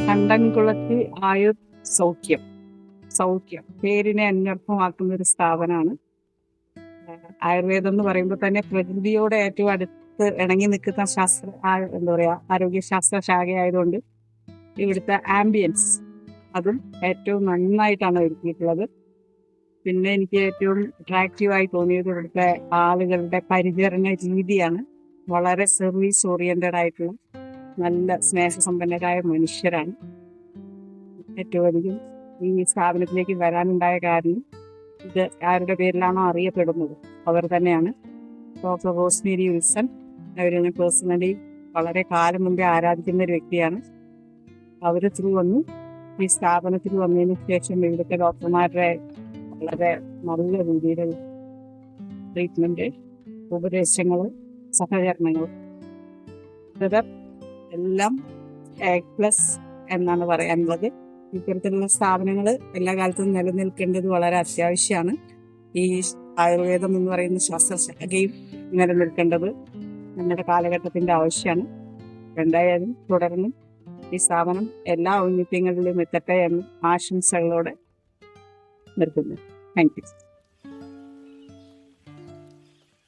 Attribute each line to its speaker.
Speaker 1: കണ്ടംകുളത്തി ആയുർ സൗഖ്യം. സൗഖ്യം പേരിനെ അന്വർത്ഥമാക്കുന്ന ഒരു സ്ഥാപനമാണ്. ആയുർവേദം എന്ന് പറയുമ്പോൾ തന്നെ പ്രകൃതിയോട് ഏറ്റവും അടുത്ത് ഇണങ്ങി നിൽക്കുന്ന എന്താ പറയുക, ആരോഗ്യശാസ്ത്ര ശാഖയായതുകൊണ്ട് ഇവിടുത്തെ ആംബിയൻസ് അതും ഏറ്റവും നന്നായിട്ടാണ് ഒരുക്കിയിട്ടുള്ളത്. പിന്നെ എനിക്ക് ഏറ്റവും അട്രാക്റ്റീവായി തോന്നിയത് ഇവിടുത്തെ ആളുകളുടെ പരിചരണ രീതിയാണ്. വളരെ സർവീസ് ഓറിയന്റഡ് ആയിട്ടുള്ള നല്ല സ്നേഹസമ്പന്നരായ മനുഷ്യരാണ്. ഏറ്റവും അധികം ഈ സ്ഥാപനത്തിലേക്ക് വരാനുണ്ടായ കാരണം ഇത് ആരുടെ പേരിലാണോ അറിയപ്പെടുന്നത് അവർ തന്നെയാണ്. Doctor Rosemary Wilson. അവരെ ഞാൻ പേഴ്സണലി വളരെ കാലം മുമ്പേ ആരാധിക്കുന്ന ഒരു വ്യക്തിയാണ്. അവർ ത്രൂ വന്നു ഈ സ്ഥാപനത്തിൽ വന്നതിന് ശേഷം ഇവിടുത്തെ ഡോക്ടർമാരുടെ വളരെ നല്ല രീതിയിലുള്ള ട്രീറ്റ്മെന്റ്, ഉപദേശങ്ങൾ, സഹകരണങ്ങൾ എല്ലാം A+ എന്നാണ് പറയാനുള്ളത്. ഇത്തരത്തിലുള്ള സ്ഥാപനങ്ങൾ എല്ലാ കാലത്തും നിലനിൽക്കേണ്ടത് വളരെ അത്യാവശ്യമാണ്. ഈ ആയുർവേദം എന്ന് പറയുന്ന ശാസ്ത്രശാഖയും നിലനിൽക്കേണ്ടത് നമ്മുടെ കാലഘട്ടത്തിന്റെ ആവശ്യമാണ്. എന്തായാലും തുടർന്നും ഈ സ്ഥാപനം എല്ലാ ഔന്നിത്യങ്ങളിലും എത്തട്ടെ എന്ന് ആശംസകളോടെ നിർത്തുന്നു. Thank you.